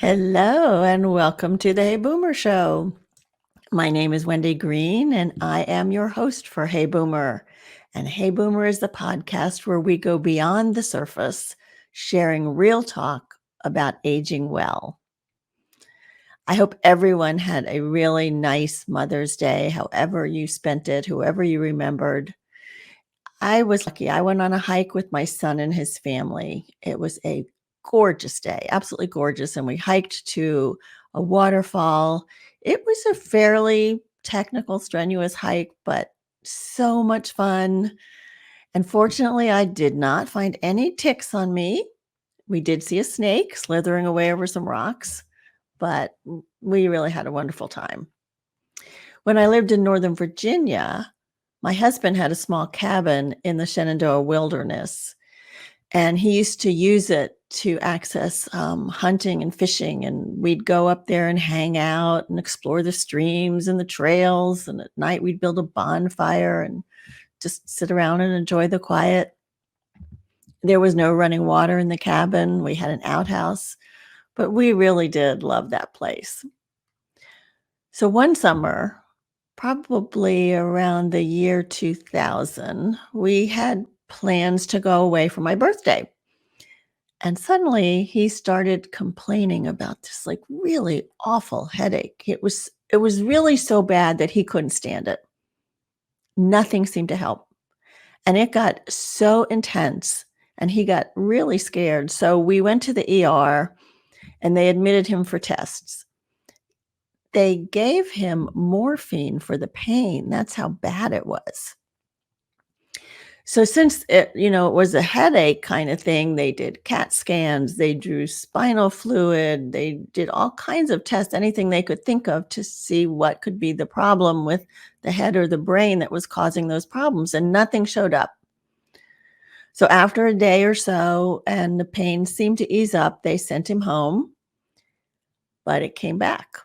Hello and welcome to the Hey Boomer Show. My name is Wendy Green and I am your host for Hey Boomer. And Hey Boomer is the podcast where we go beyond the surface, sharing real talk about aging well. I hope everyone had a really nice Mother's Day, however you spent it, whoever you remembered. I was lucky. I went on a hike with my son and his family. It was a gorgeous day, absolutely gorgeous. And we hiked to a waterfall. It was a fairly technical, strenuous hike, but so much fun. And fortunately, I did not find any ticks on me. We did see a snake slithering away over some rocks, but we really had a wonderful time. When I lived in Northern Virginia, my husband had a small cabin in the Shenandoah Wilderness, and he used to use it to access hunting and fishing. And we'd go up there and hang out and explore the streams and the trails. And at night, we'd build a bonfire and just sit around and enjoy the quiet. There was no running water in the cabin. We had an outhouse, but we really did love that place. So one summer, probably around the year 2000, we had plans to go away for my birthday. And suddenly he started complaining about this like really awful headache. It was really so bad that he couldn't stand it. Nothing seemed to help. And it got so intense and he got really scared. So we went to the ER and they admitted him for tests. They gave him morphine for the pain. That's how bad it was. So since it was a headache kind of thing, they did CAT scans, they drew spinal fluid, they did all kinds of tests, anything they could think of to see what could be the problem with the head or the brain that was causing those problems, and nothing showed up. So after a day or so, and the pain seemed to ease up, they sent him home, but it came back.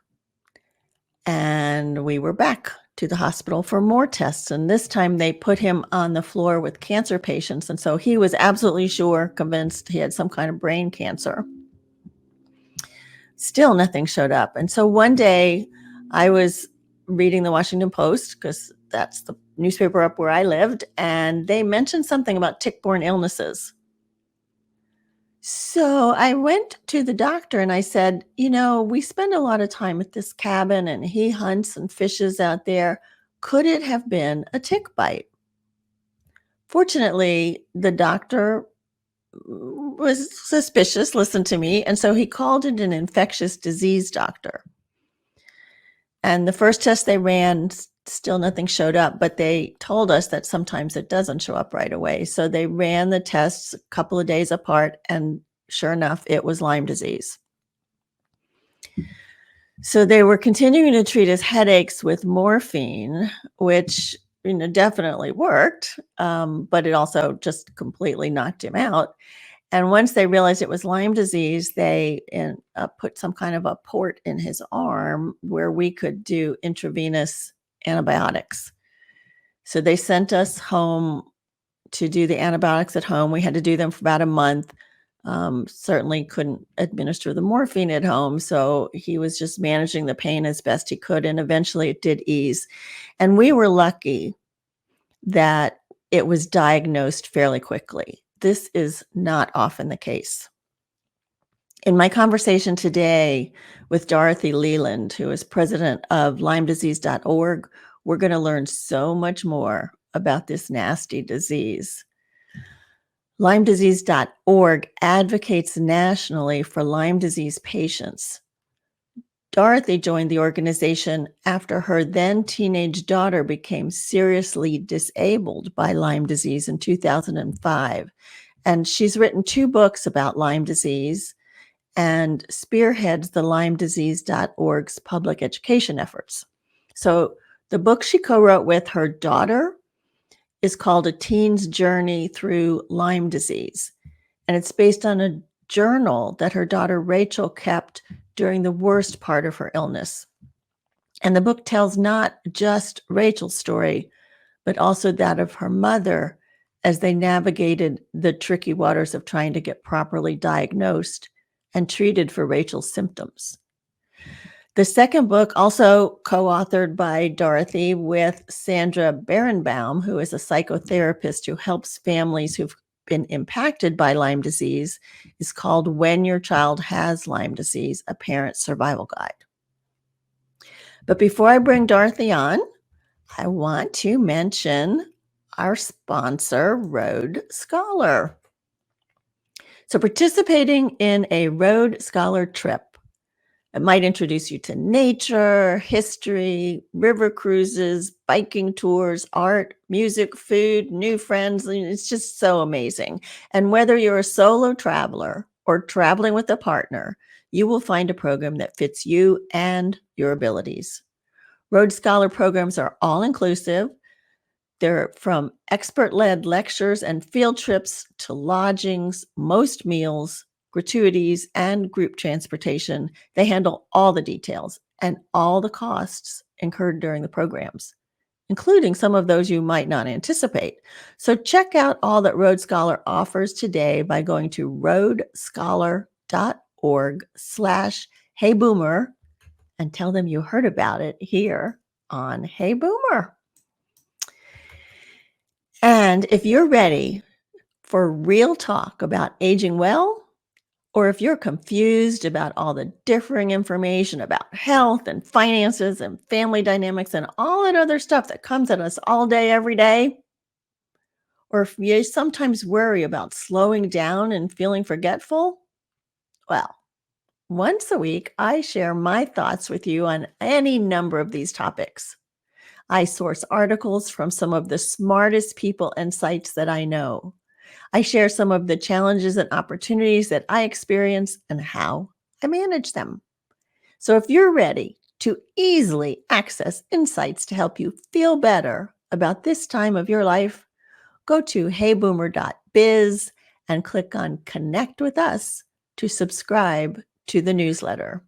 And we were back to the hospital for more tests. And this time they put him on the floor with cancer patients. And so he was absolutely convinced he had some kind of brain cancer. Still nothing showed up. And so one day I was reading the Washington Post, because that's the newspaper up where I lived, and they mentioned something about tick-borne illnesses. So I went to the doctor and I said, we spend a lot of time at this cabin and he hunts and fishes out there. Could it have been a tick bite? Fortunately, the doctor was suspicious, listened to me, and so he called it an infectious disease doctor. And the first test they ran, still nothing showed up, but they told us that sometimes it doesn't show up right away. So they ran the tests a couple of days apart, and sure enough, it was Lyme disease. So they were continuing to treat his headaches with morphine, which definitely worked, but it also just completely knocked him out. And once they realized it was Lyme disease, they put some kind of a port in his arm where we could do intravenous antibiotics. So they sent us home to do the antibiotics at home. We had to do them for about a month. Certainly couldn't administer the morphine at home. So he was just managing the pain as best he could. And eventually it did ease. And we were lucky that it was diagnosed fairly quickly. This is not often the case. In my conversation today with Dorothy Leland, who is president of LymeDisease.org, we're going to learn so much more about this nasty disease. LymeDisease.org advocates nationally for Lyme disease patients. Dorothy joined the organization after her then teenage daughter became seriously disabled by Lyme disease in 2005. And she's written 2 books about Lyme disease and spearheads the LymeDisease.org's public education efforts. So the book she co-wrote with her daughter is called A Teen's Journey Through Lyme Disease. And it's based on a journal that her daughter Rachel kept during the worst part of her illness. And the book tells not just Rachel's story, but also that of her mother as they navigated the tricky waters of trying to get properly diagnosed and treated for Rachel's symptoms. The second book, also co-authored by Dorothy with Sandra Berenbaum, who is a psychotherapist who helps families who've been impacted by Lyme disease, is called When Your Child Has Lyme Disease, A Parent's Survival Guide. But before I bring Dorothy on, I want to mention our sponsor, Road Scholar. So participating in a Road Scholar trip, it might introduce you to nature, history, river cruises, biking tours, art, music, food, new friends. It's just so amazing. And whether you're a solo traveler or traveling with a partner, you will find a program that fits you and your abilities. Road Scholar programs are all inclusive. They're from expert-led lectures and field trips to lodgings, most meals, gratuities, and group transportation. They handle all the details and all the costs incurred during the programs, including some of those you might not anticipate. So check out all that Road Scholar offers today by going to roadscholar.org/heyboomer and tell them you heard about it here on Hey Boomer. And if you're ready for real talk about aging well, or if you're confused about all the differing information about health and finances and family dynamics and all that other stuff that comes at us all day, every day, or if you sometimes worry about slowing down and feeling forgetful, well, once a week, I share my thoughts with you on any number of these topics. I source articles from some of the smartest people and sites that I know. I share some of the challenges and opportunities that I experience and how I manage them. So if you're ready to easily access insights to help you feel better about this time of your life, go to heyboomer.biz and click on Connect with Us to subscribe to the newsletter.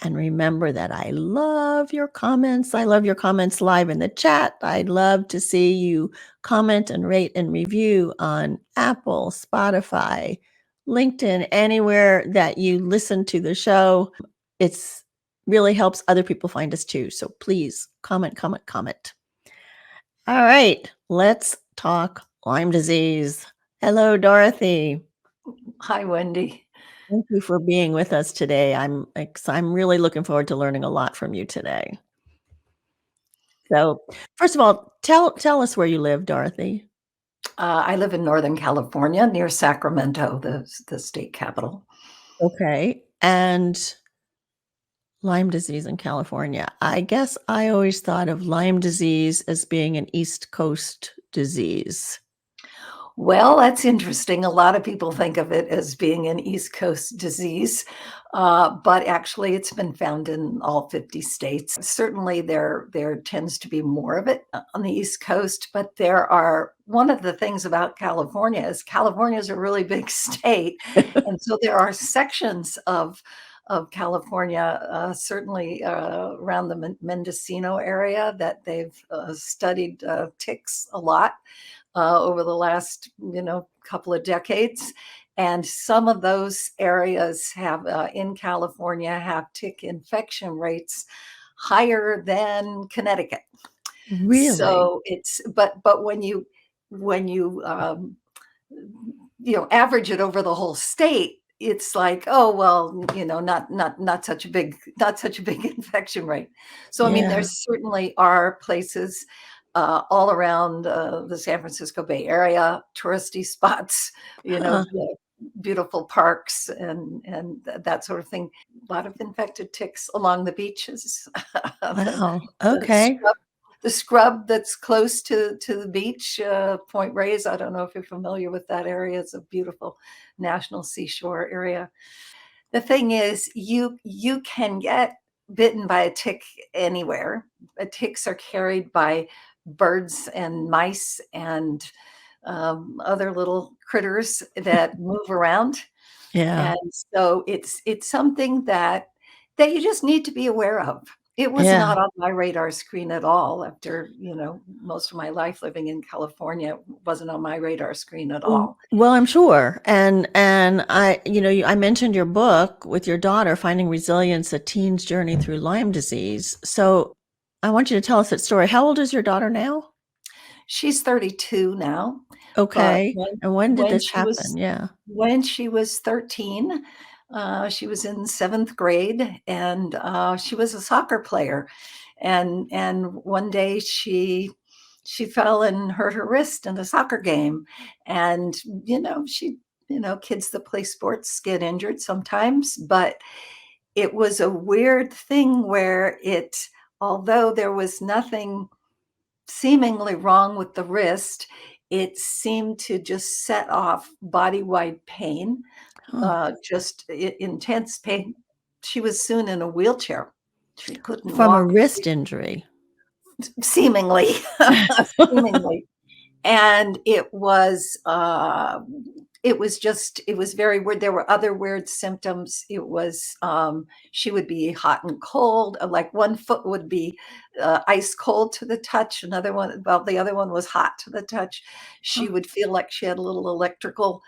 And remember that I love your comments. I love your comments live in the chat. I'd love to see you comment and rate and review on Apple, Spotify, LinkedIn, anywhere that you listen to the show. It's really helps other people find us too. So please comment, comment, comment. All right, let's talk Lyme disease. Hello, Dorothy. Hi, Wendy. Thank you for being with us today. I'm really looking forward to learning a lot from you today. So, first of all, tell us where you live, Dorothy. I live in Northern California near Sacramento, the state capital. Okay. And Lyme disease in California. I guess I always thought of Lyme disease as being an East Coast disease. Well, that's interesting. A lot of people think of it as being an East Coast disease, but actually it's been found in all 50 states. Certainly there tends to be more of it on the East Coast, but one of the things about California is California is a really big state. And so there are sections of California, certainly around the Mendocino area, that they've studied ticks a lot over the last, couple of decades. And some of those areas have in California have tick infection rates higher than Connecticut. Really? So but when you average it over the whole state, it's like, oh well, not such a big infection rate. So I mean, there Yeah. certainly are places all around the San Francisco Bay Area, touristy spots, Huh. the beautiful parks and that sort of thing. A lot of infected ticks along the beaches. the, Wow. the Okay. the scrub that's close to the beach, Point Reyes. I don't know if you're familiar with that area. It's a beautiful national seashore area. The thing is, you can get bitten by a tick anywhere. Ticks are carried by birds and mice and other little critters that move around. Yeah. And so it's something that you just need to be aware of. It was Yeah. not on my radar screen at all after, most of my life living in California. It wasn't on my radar screen at all. Well, I'm sure. And I mentioned your book with your daughter, Finding Resilience: A Teen's Journey Through Lyme Disease. So I want you to tell us that story. How old is your daughter now? She's 32 now, but Okay. And when did when this she was happen? Yeah. when she was 13, she was in 7th grade, and she was a soccer player. And one day she fell and hurt her wrist in a soccer game. And kids that play sports get injured sometimes, but it was a weird thing where although there was nothing seemingly wrong with the wrist, it seemed to just set off body-wide pain, Huh. just intense pain. She was soon in a wheelchair. She couldn't From a walk, wrist injury. seemingly, seemingly. And it was very weird. There were other weird symptoms. It was she would be hot and cold. Like one foot would be ice cold to the touch. Another one, well, the other one was hot to the touch. She Huh. would feel like she had little electrical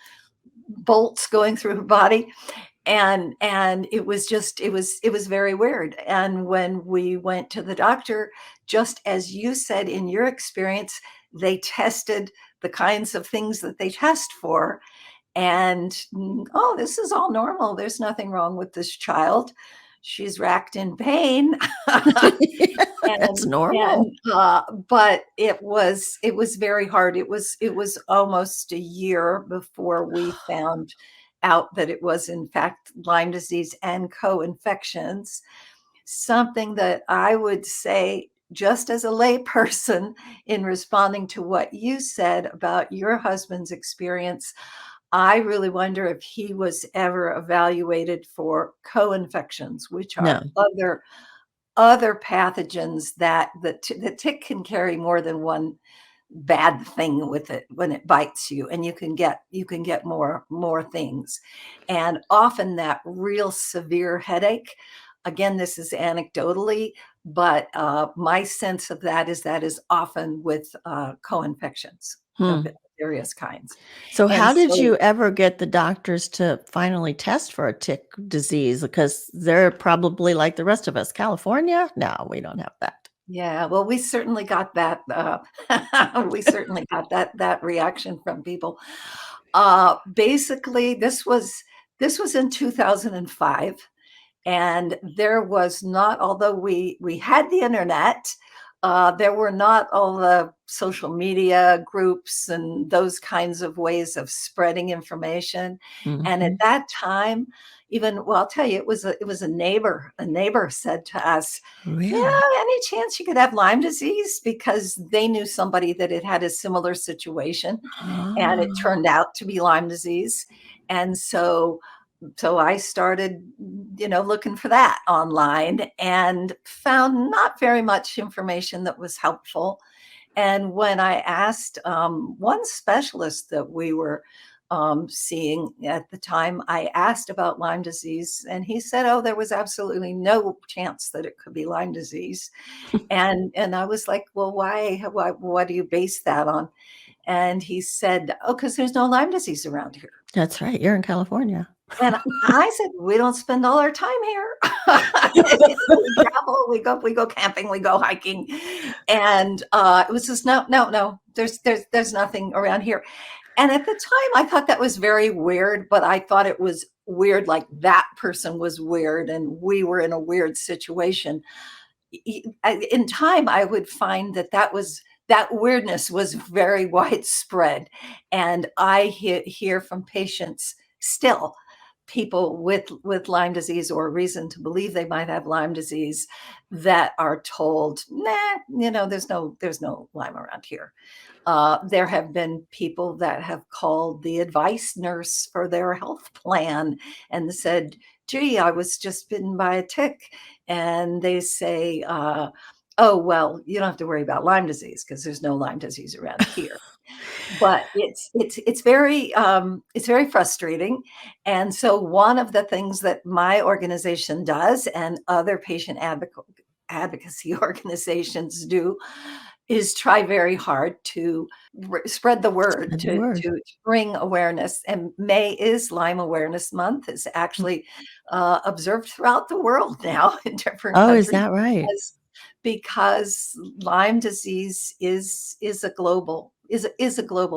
bolts going through her body. And it was very weird. And when we went to the doctor, just as you said in your experience, they tested the kinds of things that they test for. And oh, this is all normal. There's nothing wrong with this child. She's racked in pain. That's And normal. but it was very hard. It was almost a year before we found out that it was in fact Lyme disease and co-infections. Something that I would say, just as a layperson, in responding to what you said about your husband's experience, I really wonder if he was ever evaluated for co-infections, which are No. other pathogens that the tick can carry more than one bad thing with it when it bites you, and you can get more things. And often that real severe headache, again, this is anecdotally, but my sense of that is often with co-infections of Hmm. various kinds. So And how did so, you ever get the doctors to finally test for a tick disease? Because they're probably like the rest of us. California? No, we don't have that. yeah, well, we certainly got that. We certainly got that reaction from people. Basically, this was in 2005, and there was not, although we had the internet, there were not all the social media groups and those kinds of ways of spreading information. And at Mhm. that time, even, well, I'll tell you, it was a neighbor. A neighbor said to us, Really? "Yeah, any chance you could have Lyme disease?" Because they knew somebody that had had a similar situation, and it Ah. turned out to be Lyme disease. And so I started, looking for that online and found not very much information that was helpful. And when I asked one specialist that we were seeing at the time, I asked about Lyme disease, and he said, "Oh, there was absolutely no chance that it could be Lyme disease." And I was like, "Well, why? What do you base that on?" And he said, "Oh, because there's no Lyme disease around here." That's right, you're in California. And I said, "We don't spend all our time here." We travel, we go camping, we go hiking, and, it was just, "No, no, no, there's nothing around here." And at the time, I thought that was very weird, but I thought it was weird, like that person was weird and we were in a weird situation. In time, I would find that weirdness was very widespread. And I hear from patients still, people with Lyme disease or reason to believe they might have Lyme disease that are told, nah, there's no Lyme around here. There have been people that have called the advice nurse for their health plan and said, gee, I was just bitten by a tick. And they say, oh, well, you don't have to worry about Lyme disease because there's no Lyme disease around here. But it's very frustrating. And so one of the things that my organization does and other patient advocacy organizations do is try very hard to spread the word, Spread the word. to bring awareness. And May is Lyme Awareness Month. It's actually observed throughout the world now in different Oh, is countries that right? because Lyme disease is a global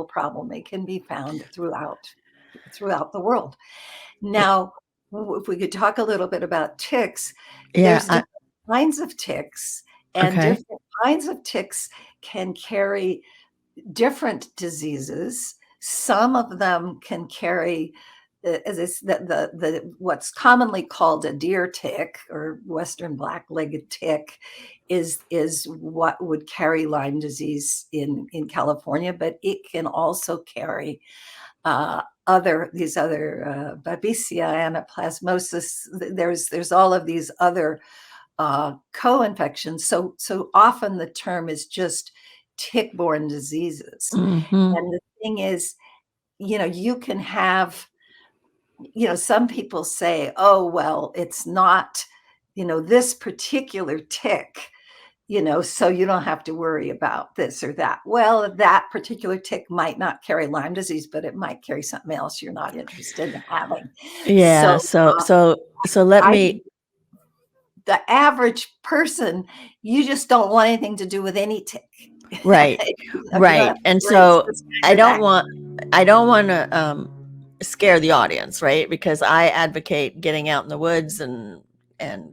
problem. It can be found throughout the world. Now, if we could talk a little bit about ticks, Yeah. there's different kinds of ticks, and Okay. different kinds of ticks can carry different diseases. Some of them can carry the what's commonly called a deer tick or Western black-legged tick is what would carry Lyme disease in California, but it can also carry these other Babesia, anaplasmosis. There's all of these other co-infections. So often the term is just tick-borne diseases. Hmm. And the thing is, you can have, some people say, oh, well, it's not, this particular tick, so you don't have to worry about this or that. Well, that particular tick might not carry Lyme disease, but it might carry something else you're not interested in having. Yeah. So So let I me. the average person, you just don't want anything to do with any tick. Right. You don't Right. have to And worry it's so this kind I or don't that. want I don't want to scare the audience, right? Because I advocate getting out in the woods and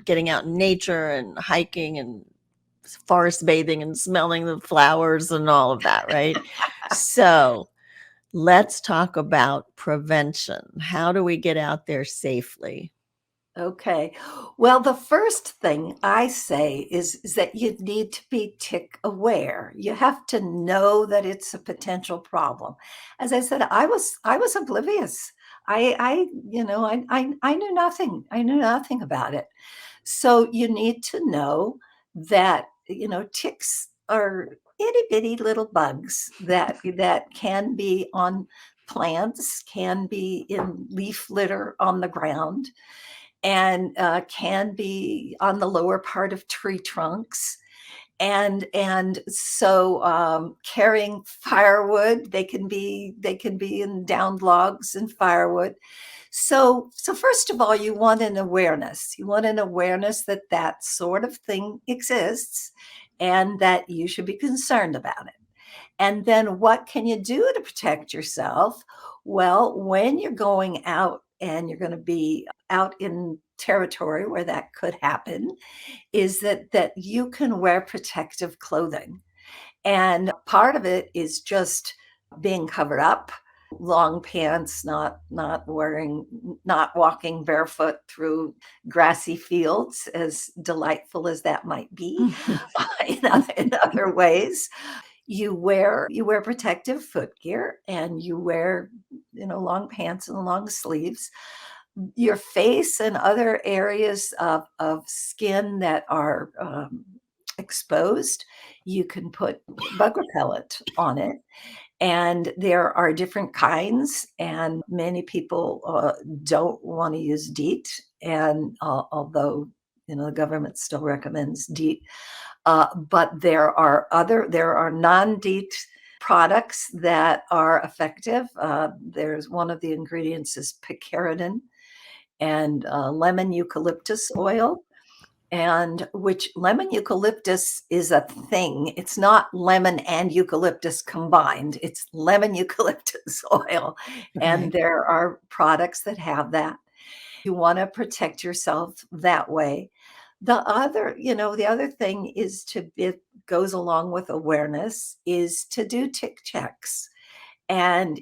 getting out in nature and hiking and forest bathing and smelling the flowers and all of that, right? So let's talk about prevention. How do we get out there safely? Okay. Well, the first thing I say is that you need to be tick aware. You have to know that it's a potential problem. As I said, I was oblivious. I knew nothing. I knew nothing about it. So you need to know that, ticks are itty bitty little bugs that can be on plants, can be in leaf litter on the ground, and can be on the lower part of tree trunks. And so carrying firewood, they can be in downed logs and firewood. So first of all, you want an awareness. You want an awareness that that sort of thing exists and that you should be concerned about it. And then what can you do to protect yourself? Well, when you're going out and you're going to be out in territory where that could happen, is that you can wear protective clothing. And part of it is just being covered up, long pants, not walking barefoot through grassy fields, as delightful as that might be, in other ways. You wear protective footgear and you wear, long pants and long sleeves. Your face and other areas of skin that are exposed, you can put bug repellent on it. And there are different kinds, and many people don't want to use DEET. And although the government still recommends DEET, but there are non-DEET products that are effective. There's one of the ingredients is picaridin and lemon eucalyptus oil, and which lemon eucalyptus is a thing. It's not lemon and eucalyptus combined. It's lemon eucalyptus oil, and Right. there are products that have that. You want to protect yourself that way. The other thing is it goes along with awareness is to do tick checks. And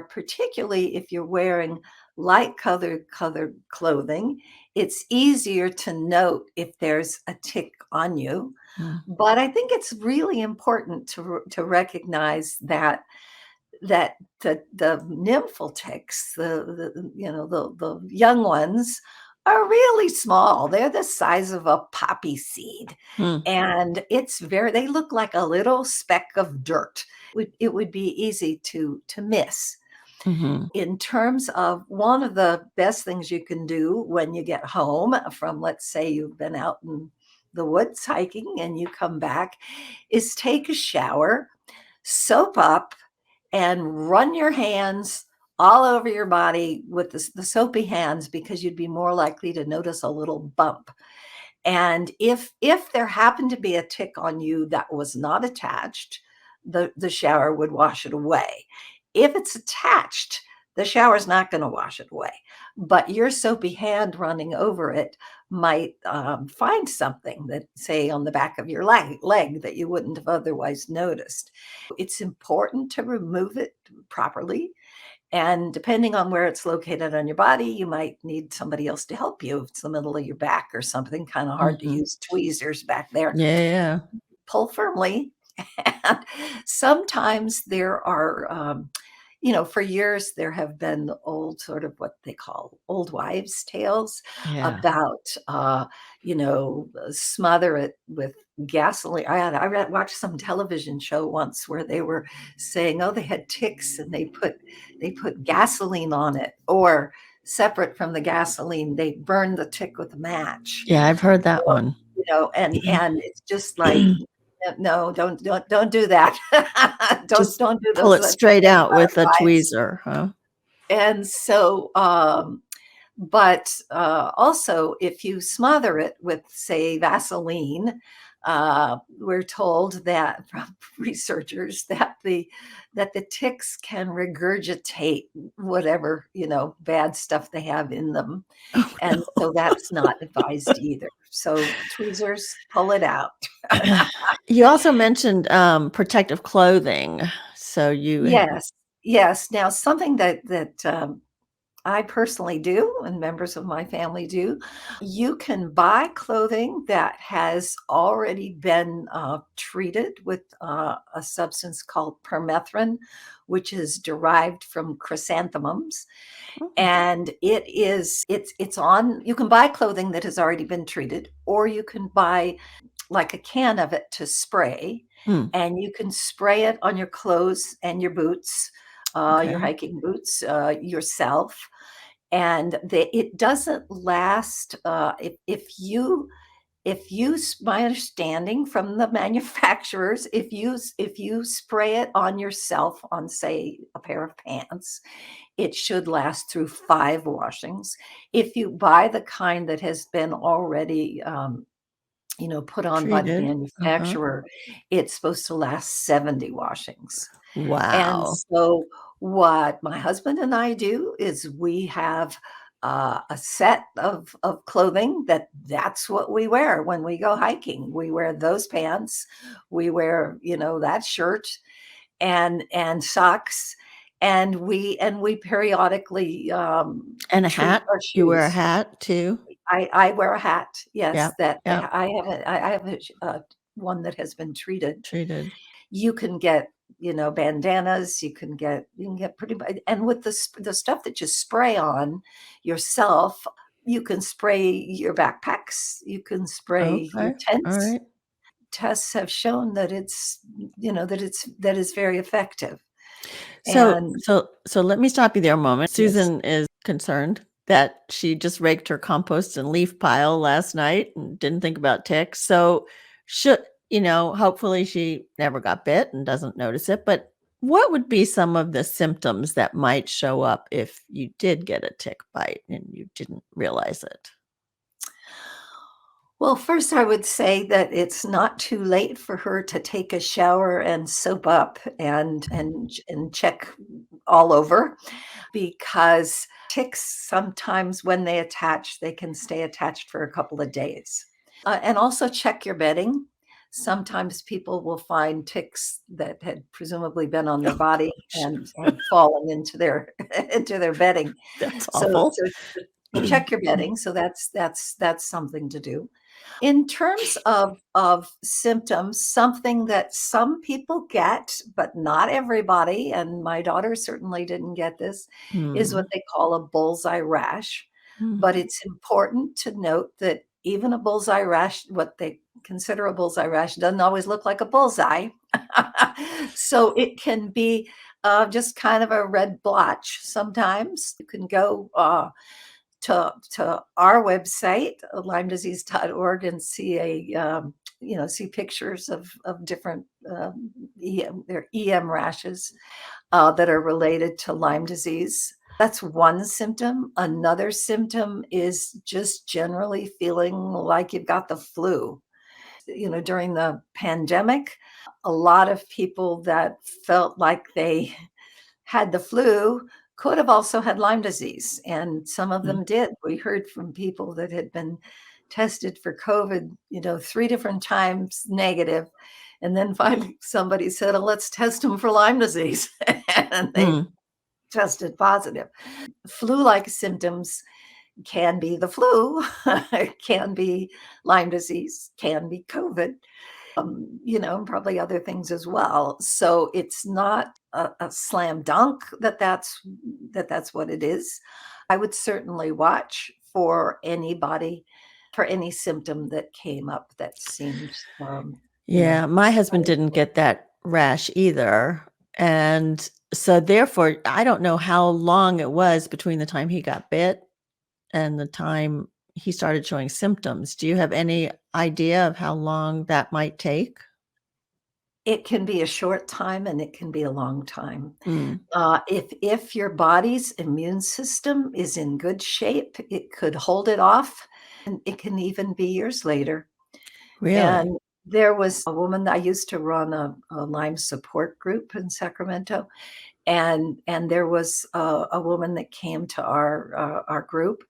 particularly if you're wearing light colored clothing, it's easier to note if there's a tick on you. Mm. But I think it's really important to recognize that the nymphal ticks, the young ones are really small. They're the size of a poppy seed. Mm. And they look like a little speck of dirt. It would be easy to miss. Hmm. In terms of one of the best things you can do when you get home from, let's say you've been out in the woods hiking and you come back, is take a shower, soap up, and run your hands all over your body with the soapy hands, because you'd be more likely to notice a little bump. And if there happened to be a tick on you that was not attached, the shower would wash it away. If it's attached, the shower's not going to wash it away. But your soapy hand running over it might find something that, say, on the back of your leg that you wouldn't have otherwise noticed. It's important to remove it properly. And depending on where it's located on your body, you might need somebody else to help you. If it's the middle of your back or something, kind of hard to Hmm. use tweezers back there. Yeah, yeah. Pull firmly. And sometimes there are, for years, there have been old, sort of what they call old wives' tales Yeah. about, smother it with gasoline. Watched some television show once where they were saying, oh, they had ticks and they put gasoline on it, or separate from the gasoline, they burned the tick with a match. Yeah, I've heard that Or, one. and it's just like, no, don't do that. don't Just don't do pull those it straight out with a vibes. tweezer, huh? And so, but also, if you smother it with, say, Vaseline, we're told that from researchers that the ticks can regurgitate whatever bad stuff they have in them, and so that's not advised either. So tweezers, pull it out. You also mentioned, protective clothing. So you Yes, yes. Now, something that I personally do, and members of my family do, you can buy clothing that has already been treated with a substance called permethrin, which is derived from chrysanthemums. Oh, And it's on, you can buy clothing that has already been treated, or you can buy like a can of it to spray, hmm, and you can spray it on your clothes and your boots, your okay. hiking boots, yourself. And it doesn't last. My understanding from the manufacturers, if you spray it on yourself on, say, a pair of pants, it should last through 5 washings. If you buy the kind that has been already put on by the Treated. Uh-huh. manufacturer, it's supposed to last 70 washings. And Wow. so what my husband and I do is we have a set of clothing that's what we wear when we go hiking. We wear those pants, we wear, that shirt and socks, and we periodically And a treat hat? our You wear a shoes. hat too? I wear a hat, yes, Yep, that yep, I have one that has been treated. treated. You can get, bandanas, you can get pretty much, and with the stuff that you spray on yourself, you can spray your backpacks, you can spray your Okay, tents. alright. Tests have shown that is very effective. So And so let me stop you there a moment. yes. Susan is concerned that she just raked her compost and leaf pile last night and didn't think about ticks. So should hopefully she never got bit and doesn't notice it, but what would be some of the symptoms that might show up if you did get a tick bite and you didn't realize it? Well, first, I would say that it's not too late for her to take a shower and soap up and check all over, because ticks sometimes, when they attach, they can stay attached for a couple of days. And also check your bedding. Sometimes people will find ticks that had presumably been on their Oh body gosh, and had fallen into their into their bedding. that's So awful. check your bedding. So that's something to do. In terms of symptoms, something that some people get, but not everybody, and my daughter certainly didn't get this, is what Mm, they call a bullseye rash. mm, But it's important to note that even a bullseye rash, what they consider a bullseye rash, doesn't always look like a bullseye. So it can be just kind of a red blotch sometimes. You can go to our website, lymedisease.org, and see see pictures of different their EM rashes that are related to Lyme disease. That's one symptom. Another symptom is just generally feeling like you've got the flu. During the pandemic, a lot of people that felt like they had the flu could have also had Lyme disease, and some of mm. them did. We heard from people that had been tested for COVID, 3 different times negative, and then finally somebody said, "Oh, let's test them for Lyme disease," and they Mm. tested positive. Flu-like symptoms can be the flu, can be Lyme disease, can be COVID, and probably other things as well. So it's not a slam dunk that that's what it is. I would certainly watch for any symptom that came up that seemed, you know, Yeah, my husband didn't unusual. get that rash either, and so therefore, I don't know how long it was between the time he got bit and the time he started showing symptoms. Do you have any idea of how long that might take? It can be a short time and it can be a long time. Mm, If your body's immune system is in good shape, it could hold it off, and it can even be years later. really? And there was a woman that I used to run a Lyme support group in Sacramento, and there was a woman that came to our group,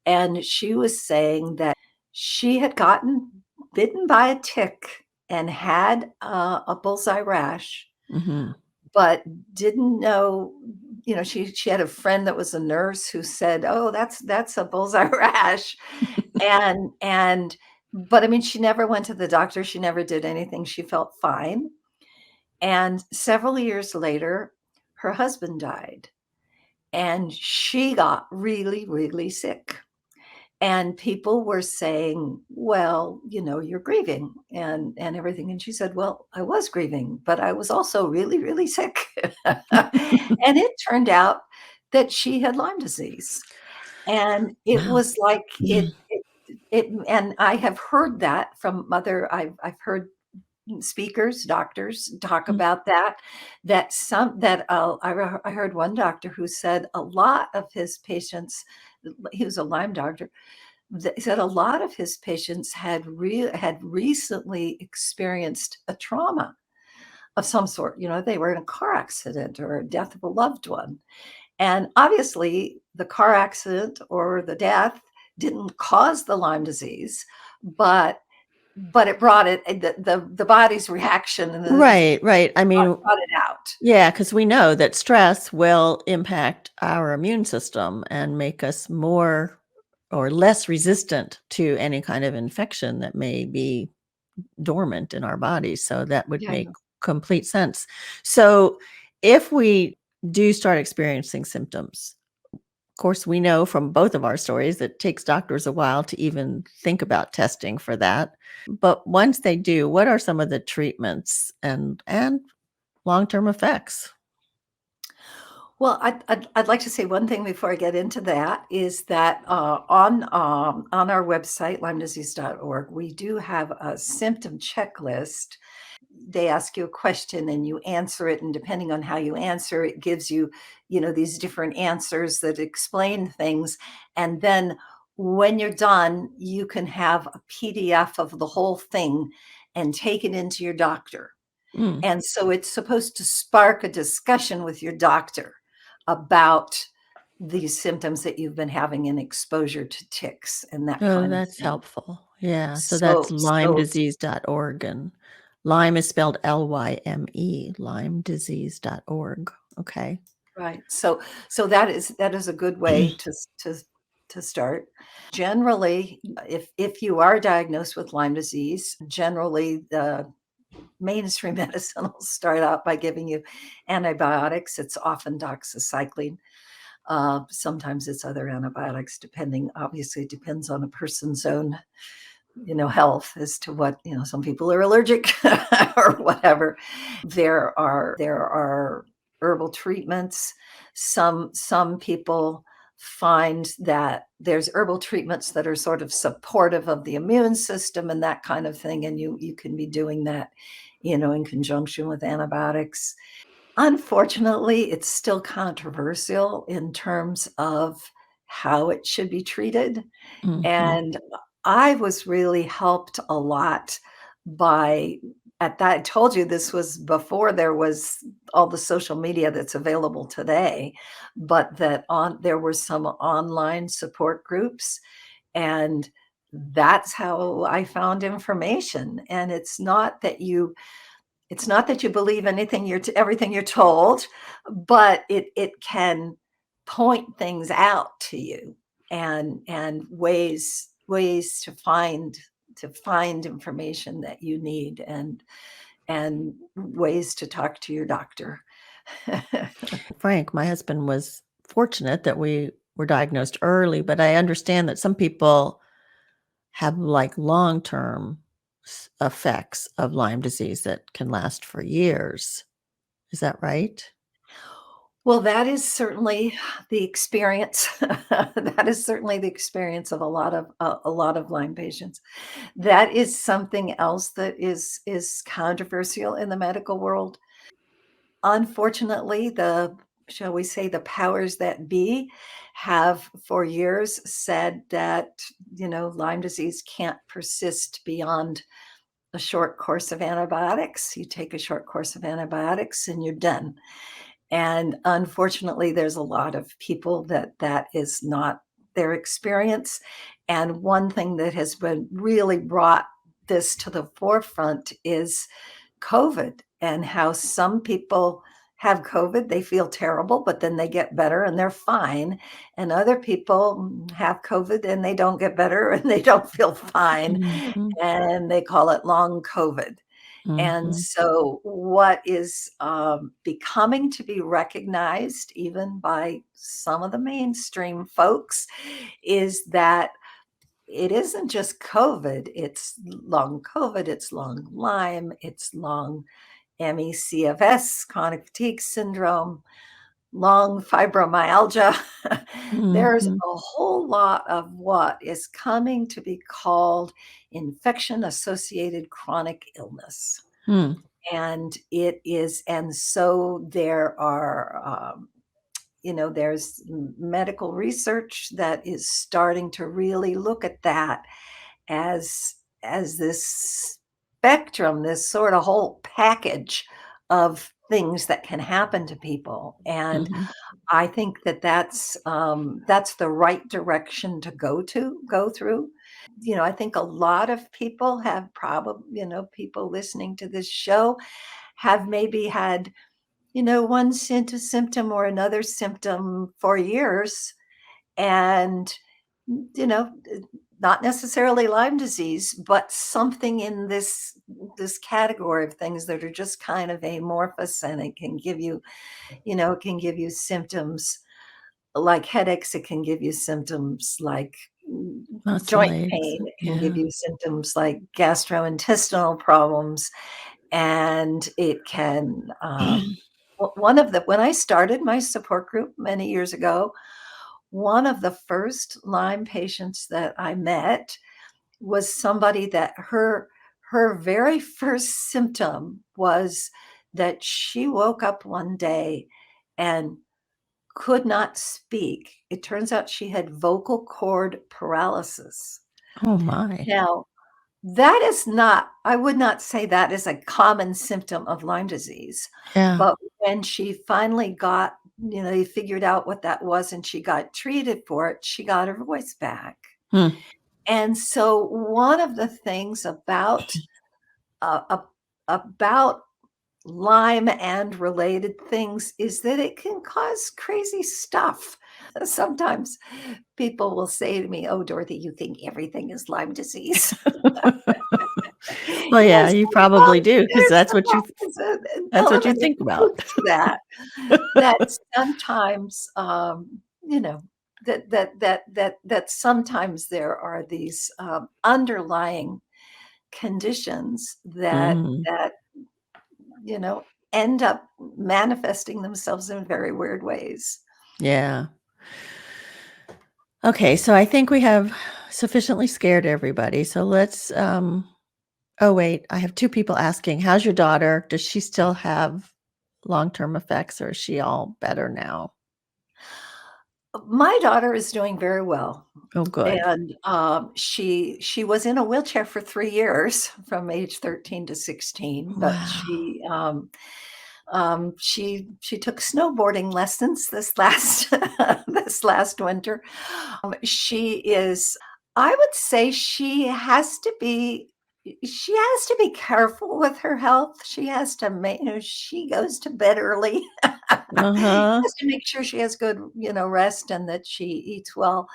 and she was saying that she had gotten bitten by a tick and had a bullseye rash, Mhm. but didn't know. She had a friend that was a nurse who said, "Oh, that's a bullseye rash," and but I mean, she never went to the doctor. She never did anything. She felt fine. And several years later, her husband died, and she got really, really sick. And people were saying, "Well, you're grieving and everything." And she said, "Well, I was grieving, but I was also really, really sick." And it turned out that she had Lyme disease. And it Wow. was like and I have heard that from I've heard speakers, doctors talk Mm, about I heard one doctor who said a lot of his patients, he was a Lyme doctor, he said a lot of his patients had recently experienced a trauma of some sort. They were in a car accident or a death of a loved one. And obviously, the car accident or the death didn't cause the Lyme disease, but it brought it the body's reaction and right, right. I mean, brought it out. yeah, because we know that stress will impact our immune system and make us more or less resistant to any kind of infection that may be dormant in our bodies, so that would Yeah. make complete sense. So, if we do start experiencing symptoms, of course, we know from both of our stories that it takes doctors a while to even think about testing for that. But once they do, what are some of the treatments and long-term effects? Well, I'd like to say one thing before I get into that is that, on our website, lymedisease.org, we do have a symptom checklist. They ask you a question and you answer it, and depending on how you answer, it gives you, these different answers that explain things, and then when you're done, you can have a PDF of the whole thing and take it into your doctor. Mm, And so it's supposed to spark a discussion with your doctor about these symptoms that you've been having in exposure to ticks and that Oh, kind of that's thing. helpful. Yeah, so that's So lymedisease.org, and Lyme is spelled Lyme, lymedisease.org. Okay. right. So that is a good way to start. Generally, if you are diagnosed with Lyme disease, generally the mainstream medicine will start out by giving you antibiotics. It's often doxycycline. Sometimes it's other antibiotics, depending, obviously, it depends on a person's own, health as to what, some people are allergic or whatever. There are herbal treatments. Some people find that there's herbal treatments that are sort of supportive of the immune system and that kind of thing. And you can be doing that, in conjunction with antibiotics. Unfortunately, it's still controversial in terms of how it should be treated, Mhm. and I was really helped a lot by at that I told you this was before there was all the social media that's available today, but that on there were some online support groups, and that's how I found information, and it's not that you believe everything you're told, but it can point things out to you and ways to find information that you need and ways to talk to your doctor. Frank, my husband, was fortunate that we were diagnosed early, but I understand that some people have, like, long-term effects of Lyme disease that can last for years. Is that right? Well, that is certainly the experience. That is certainly the experience of a lot of Lyme patients. That is something else that is controversial in the medical world. Unfortunately, shall we say, the powers that be have for years said that, Lyme disease can't persist beyond a short course of antibiotics. You take a short course of antibiotics and you're done. And unfortunately, there's a lot of people that is not their experience. And one thing that has been really brought this to the forefront is COVID and how some people have COVID, they feel terrible, but then they get better and they're fine. And other people have COVID and they don't get better and they don't feel fine. Mhm, And they call it long COVID. And mhm. so, what is becoming to be recognized, even by some of the mainstream folks, is that it isn't just COVID, it's long COVID, it's long Lyme, it's long ME/CFS, chronic fatigue syndrome, long fibromyalgia. There's Mhm. a whole lot of what is coming to be called infection-associated chronic illness. Hmm. And so there are, there's medical research that is starting to really look at that as this spectrum, this sort of whole package of things that can happen to people. And Mhm. I think that that's the right direction to go through. I think a lot of people have probably, people listening to this show have maybe had, one symptom or another symptom for years, and, you know, not necessarily Lyme disease, but something in this category of things that are just kind of amorphous, and it can give you, it can give you symptoms like headaches. It can give you symptoms like Muscle joint aches, pain. It can give yeah. you symptoms like gastrointestinal problems, and it can, one of the when I started my support group many years ago, one of the first Lyme patients that I met was somebody that her very first symptom was that she woke up one day and could not speak. It turns out she had vocal cord paralysis. Oh my. Now, that is not I would not say that is a common symptom of Lyme disease, Yeah. but when she finally got they figured out what that was and she got treated for it, she got her voice back. Hmm. And so one of the things uh, about Lyme and related things is that it can cause crazy stuff. Sometimes people will say to me, "Oh, Dorothy, you think everything is Lyme disease?" Well, yeah, Yes, you probably do because there's an that's what you element of think truth about. to that. That sometimes, that sometimes there are these, underlying conditions Mhm. that, you know, end up manifesting themselves in very weird ways. Yeah. Okay, so I think we have sufficiently scared everybody. So let's oh wait, I have two people asking, how's your daughter? Does she still have long-term effects or is she all better now? My daughter is doing very well, Oh, good. and, she was in a wheelchair for 3 years, from age 13 to 16, but Wow. she took snowboarding lessons this last this last winter. She is I would say she has to be careful with her health. She has to make she goes to bed early. Uh-huh. Has to make sure she has good, rest and that she eats well.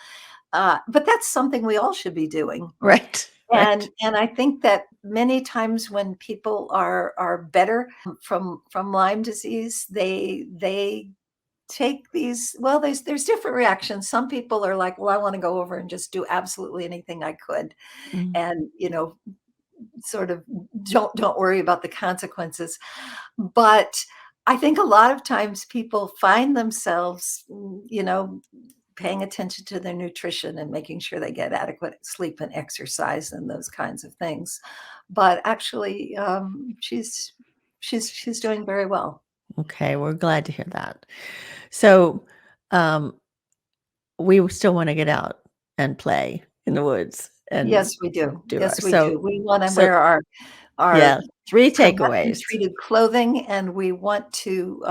But that's something we all should be doing. Right. Right. And I think that many times when people are better from Lyme disease, they take these well, there's different reactions. Some people are like, "Well, I wanna go over and just do absolutely anything I could," Mm. and, sort of don't worry about the consequences. But I think a lot of times people find themselves, paying attention to their nutrition and making sure they get adequate sleep and exercise and those kinds of things. But actually, she's doing very well. Okay, we're glad to hear that. So, um, we still wanna get out and play in the woods and Yes, we do. do our Yes, we do. We wanna so wear our yeah, 3 prevent takeaways. untreated clothing, and we want to,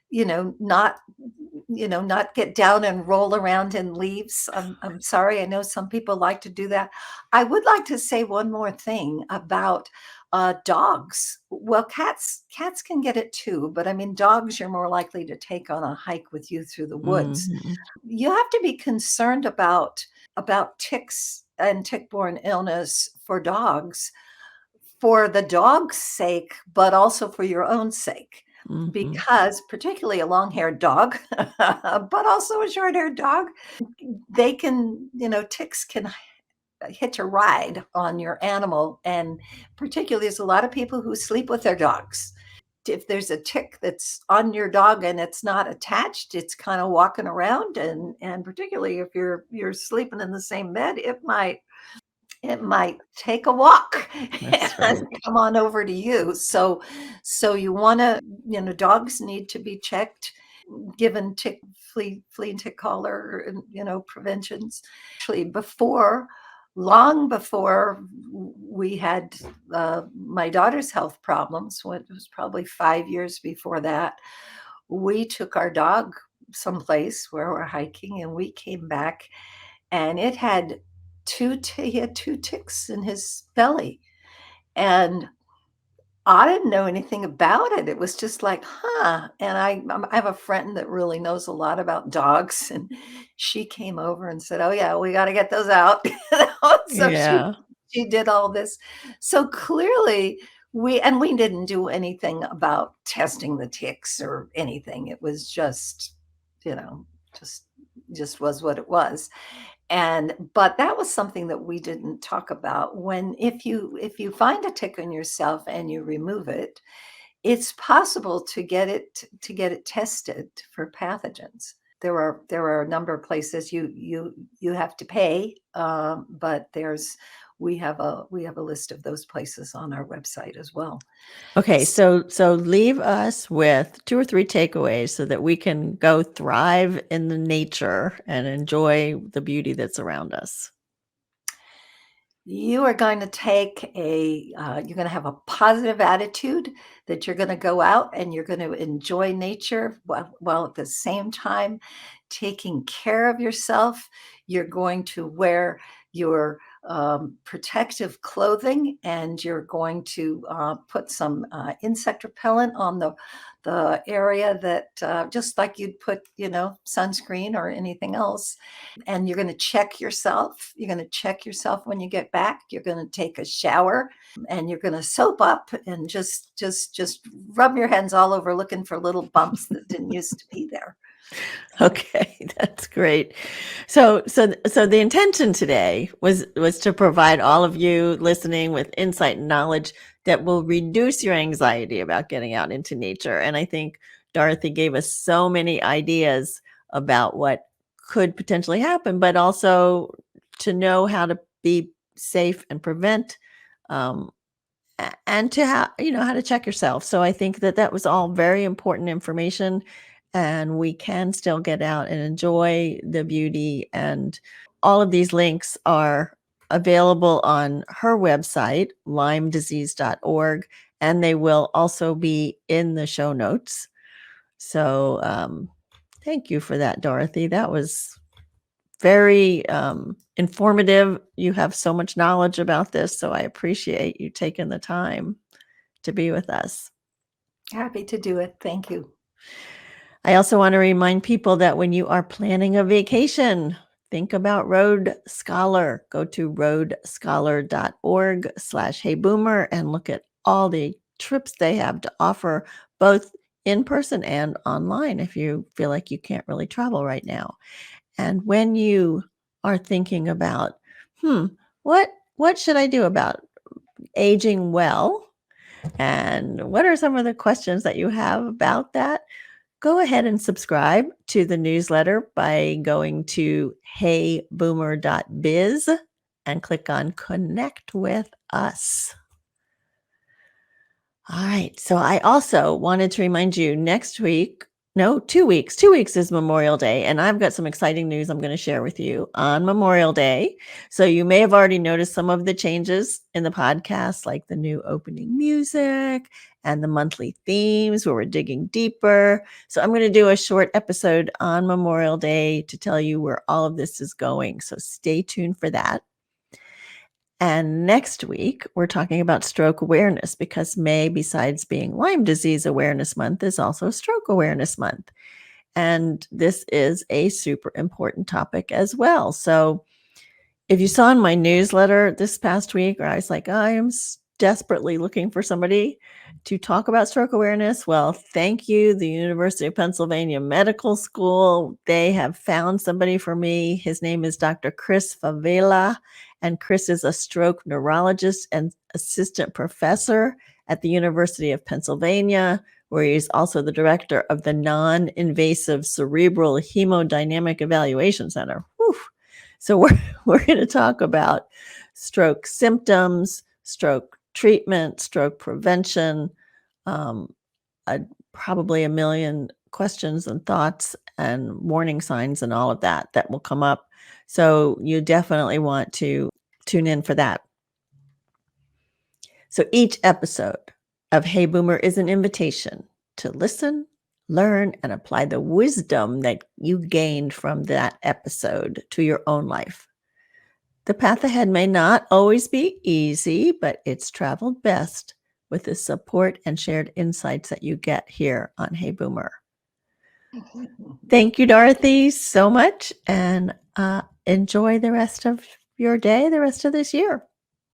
you know, not not get down and roll around in leaves. I'm sorry, I know some people like to do that. I would like to say one more thing about, dogs. Well, cats can get it too, but I mean, dogs you're more likely to take on a hike with you through the woods. Mhm. You have to be concerned about ticks and tick-borne illness for dogs, for the dog's sake, but also for your own sake. Mhm. Because particularly a long-haired dog, but also a short-haired dog, they can, ticks can hitch a ride on your animal. And particularly, there's a lot of people who sleep with their dogs. If there's a tick that's on your dog and it's not attached, it's kind of walking around, and particularly if you're sleeping in the same bed, it might take a walk That's and right. come on over to you. So you wanna dogs need to be checked, given flea and tick collar and, preventions. Actually, long before we had, my daughter's health problems, when it was probably 5 years before that, we took our dog someplace where we're hiking, and we came back and he had 2 ticks in his belly, and I didn't know anything about it. It was just like, "Huh," and I have a friend that really knows a lot about dogs, and she came over and said, "Oh, yeah, we gotta get those out." So Yeah. she did all this. So clearly, we didn't do anything about testing the ticks or anything. It was just, you know, just just was what it was. But that was something that we didn't talk about. When if you find a tick on yourself and you remove it, it's possible to get it tested for pathogens. There are a number of places you have to pay, but there's we have a list of those places on our website as well. Okay, so leave us with 2 or 3 takeaways so that we can go thrive in the nature and enjoy the beauty that's around us. You are going to take you're going to have a positive attitude, that you're going to go out and you're going to enjoy nature while at the same time taking care of yourself. You're going to wear your protective clothing, and you're going to put some insect repellent on the area, that just like you'd put, sunscreen or anything else. And you're going to check yourself. You're going to check yourself when you get back. You're going to take a shower, and you're going to soap up and just rub your hands all over, looking for little bumps that didn't used to be there. Okay, that's great. So the intention today was to provide all of you listening with insight and knowledge that will reduce your anxiety about getting out into nature. And I think Dorothy gave us so many ideas about what could potentially happen, but also to know how to be safe and prevent, um, and to how to check yourself. So I think that was all very important information, and we can still get out and enjoy the beauty. And all of these links are available on her website, lymedisease.org, and they will also be in the show notes. So thank you for that, Dorothy. That was very informative. You have so much knowledge about this, so I appreciate you taking the time to be with us. Happy to do it. Thank you. I also want to remind people that when you are planning a vacation, think about Road Scholar. Go to roadscholar.org/heyboomer and look at all the trips they have to offer, both in person and online, if you feel like you can't really travel right now. And when you are thinking about, what should I do about aging well? And what are some of the questions that you have about that? Go ahead and subscribe to the newsletter by going to heyboomer.biz and click on Connect with Us. All right. So I also wanted to remind you, 2 weeks. 2 weeks is Memorial Day, and I've got some exciting news I'm going to share with you on Memorial Day. So you may have already noticed some of the changes in the podcast, like the new opening music and the monthly themes where we're digging deeper. So I'm going to do a short episode on Memorial Day to tell you where all of this is going. So stay tuned for that. And next week, we're talking about stroke awareness, because May, besides being Lyme Disease Awareness Month, is also Stroke Awareness Month. And this is a super important topic as well. So if you saw in my newsletter this past week, where I was like, I am desperately looking for somebody to talk about stroke awareness. Well, thank you, the University of Pennsylvania Medical School. They have found somebody for me. His name is Dr. Chris Favela, and Chris is a stroke neurologist and assistant professor at the University of Pennsylvania, where he's also the director of the Non-Invasive Cerebral Hemodynamic Evaluation Center. Whew. So we're going to talk about stroke symptoms, stroke treatment, stroke prevention, probably a million questions and thoughts and warning signs and all of that will come up. So you definitely want to tune in for that. So each episode of Hey Boomer is an invitation to listen, learn, and apply the wisdom that you gained from that episode to your own life. The path ahead may not always be easy, but it's traveled best with the support and shared insights that you get here on Hey Boomer. Thank you, Dorothy, so much, and enjoy the rest of your day, the rest of this year.